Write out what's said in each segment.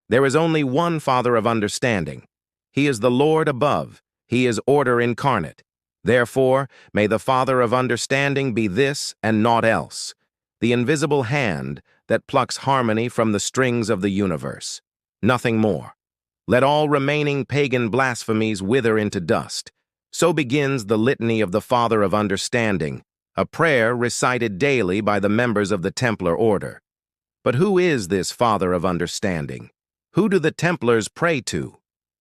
There is only one Father of understanding. He is the Lord above. He is order incarnate. Therefore, may the Father of understanding be this and naught else, the invisible hand that plucks harmony from the strings of the universe. Nothing more. Let all remaining pagan blasphemies wither into dust. So begins the litany of the Father of understanding, a prayer recited daily by the members of the Templar order. But who is this Father of understanding? Who do the Templars pray to?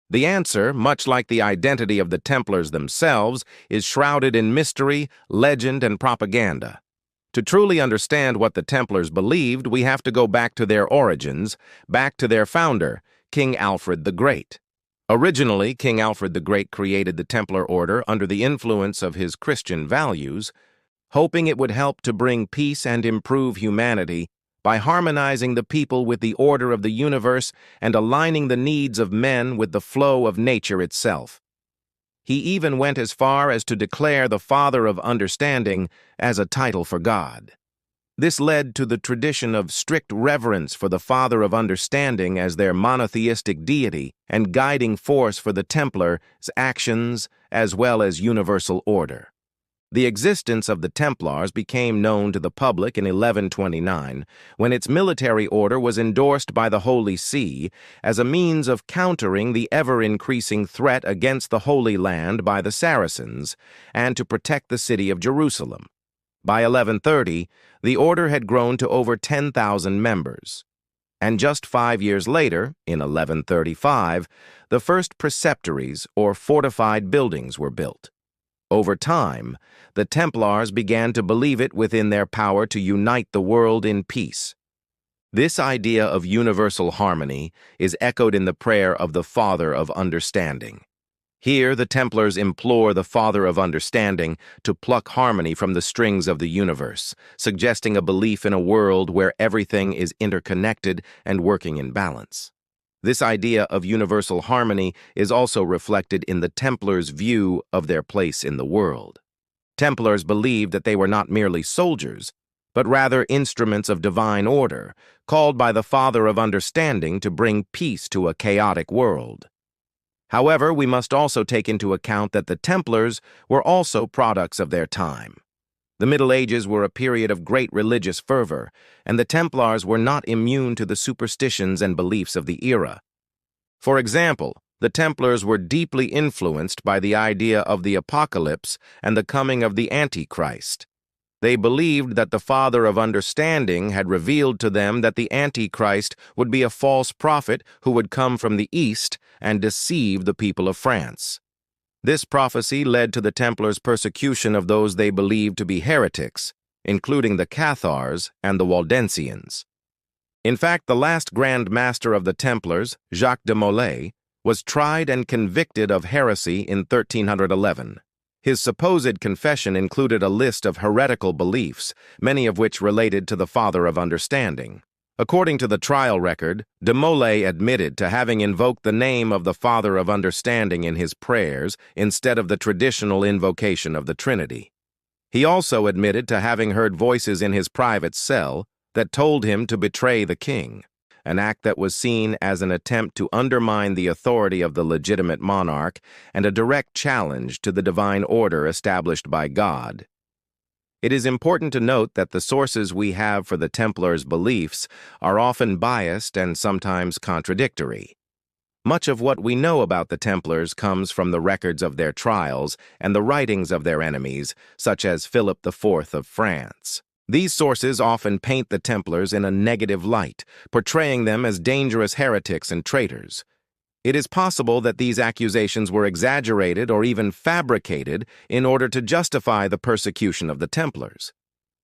The answer, much like the identity of the Templars themselves, is shrouded in mystery, legend, and propaganda. To truly understand what the Templars believed, we have to go back to their origins, back to their founder, King Alfred the Great. Originally, King Alfred the Great created the Templar order under the influence of his Christian values, hoping it would help to bring peace and improve humanity by harmonizing the people with the order of the universe and aligning the needs of men with the flow of nature itself. He even went as far as to declare the Father of Understanding as a title for God. This led to the tradition of strict reverence for the Father of Understanding as their monotheistic deity and guiding force for the Templars' actions as well as universal order. The existence of the Templars became known to the public in 1129, when its military order was endorsed by the Holy See as a means of countering the ever-increasing threat against the Holy Land by the Saracens and to protect the city of Jerusalem. By 1130, the order had grown to over 10,000 members. And just 5 years later, in 1135, the first preceptories or fortified buildings were built. Over time, the Templars began to believe it within their power to unite the world in peace. This idea of universal harmony is echoed in the prayer of the Father of Understanding. Here, the Templars implore the Father of Understanding to pluck harmony from the strings of the universe, suggesting a belief in a world where everything is interconnected and working in balance. This idea of universal harmony is also reflected in the Templars' view of their place in the world. Templars believed that they were not merely soldiers, but rather instruments of divine order, called by the Father of Understanding to bring peace to a chaotic world. However, we must also take into account that the Templars were also products of their time. The Middle Ages were a period of great religious fervor, and the Templars were not immune to the superstitions and beliefs of the era. For example, the Templars were deeply influenced by the idea of the apocalypse and the coming of the Antichrist. They believed that the Father of Understanding had revealed to them that the Antichrist would be a false prophet who would come from the East and deceive the people of France. This prophecy led to the Templars' persecution of those they believed to be heretics, including the Cathars and the Waldensians. In fact, the last Grand Master of the Templars, Jacques de Molay, was tried and convicted of heresy in 1311. His supposed confession included a list of heretical beliefs, many of which related to the Father of Understanding. According to the trial record, de Molay admitted to having invoked the name of the Father of Understanding in his prayers instead of the traditional invocation of the Trinity. He also admitted to having heard voices in his private cell that told him to betray the king, an act that was seen as an attempt to undermine the authority of the legitimate monarch and a direct challenge to the divine order established by God. It is important to note that the sources we have for the Templars' beliefs are often biased and sometimes contradictory. Much of what we know about the Templars comes from the records of their trials and the writings of their enemies, such as Philip IV of France. These sources often paint the Templars in a negative light, portraying them as dangerous heretics and traitors. It is possible that these accusations were exaggerated or even fabricated in order to justify the persecution of the Templars.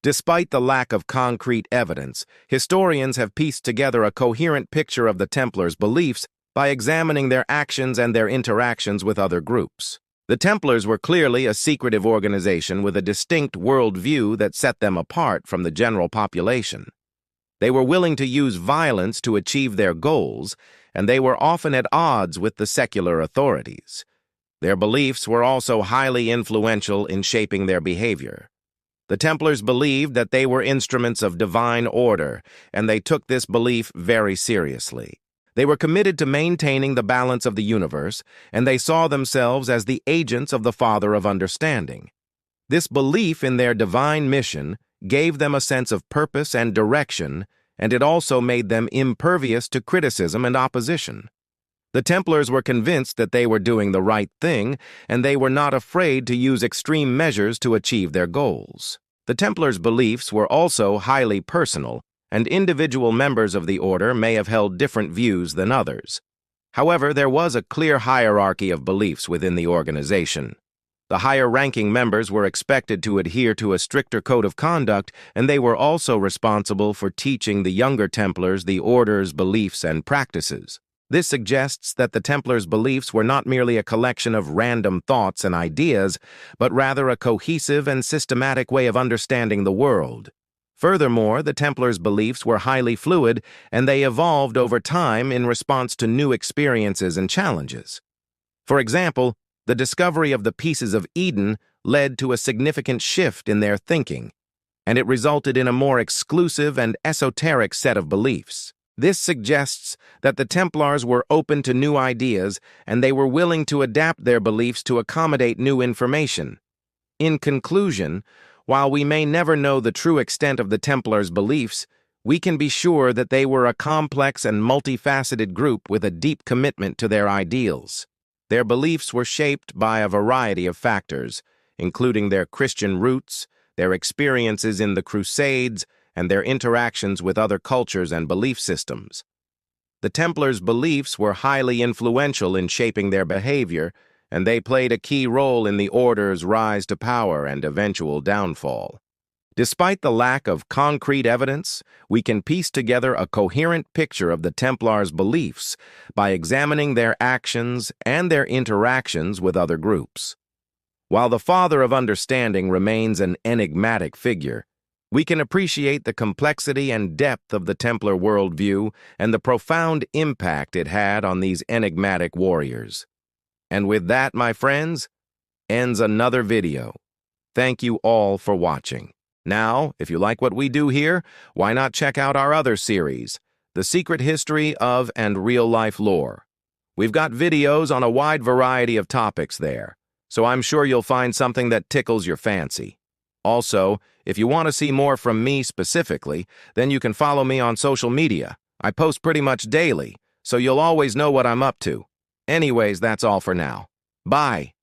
Despite the lack of concrete evidence, historians have pieced together a coherent picture of the Templars' beliefs by examining their actions and their interactions with other groups. The Templars were clearly a secretive organization with a distinct worldview that set them apart from the general population. They were willing to use violence to achieve their goals, and they were often at odds with the secular authorities. Their beliefs were also highly influential in shaping their behavior. The Templars believed that they were instruments of divine order, and they took this belief very seriously. They were committed to maintaining the balance of the universe, and they saw themselves as the agents of the Father of Understanding. This belief in their divine mission gave them a sense of purpose and direction, and it also made them impervious to criticism and opposition. The Templars were convinced that they were doing the right thing, and they were not afraid to use extreme measures to achieve their goals. The Templars' beliefs were also highly personal, and individual members of the order may have held different views than others. However, there was a clear hierarchy of beliefs within the organization. The higher-ranking members were expected to adhere to a stricter code of conduct, and they were also responsible for teaching the younger Templars the order's beliefs and practices. This suggests that the Templars' beliefs were not merely a collection of random thoughts and ideas, but rather a cohesive and systematic way of understanding the world. Furthermore, the Templars' beliefs were highly fluid, and they evolved over time in response to new experiences and challenges. For example, the discovery of the pieces of Eden led to a significant shift in their thinking, and it resulted in a more exclusive and esoteric set of beliefs. This suggests that the Templars were open to new ideas, and they were willing to adapt their beliefs to accommodate new information. In conclusion, while we may never know the true extent of the Templars' beliefs, we can be sure that they were a complex and multifaceted group with a deep commitment to their ideals. Their beliefs were shaped by a variety of factors, including their Christian roots, their experiences in the Crusades, and their interactions with other cultures and belief systems. The Templars' beliefs were highly influential in shaping their behavior, and they played a key role in the order's rise to power and eventual downfall. Despite the lack of concrete evidence, we can piece together a coherent picture of the Templars' beliefs by examining their actions and their interactions with other groups. While the Father of Understanding remains an enigmatic figure, we can appreciate the complexity and depth of the Templar worldview and the profound impact it had on these enigmatic warriors. And with that, my friends, ends another video. Thank you all for watching. Now, if you like what we do here, why not check out our other series, The Secret History of and Real-Life Lore. We've got videos on a wide variety of topics there, so I'm sure you'll find something that tickles your fancy. Also, if you want to see more from me specifically, then you can follow me on social media. I post pretty much daily, so you'll always know what I'm up to. Anyways, that's all for now. Bye.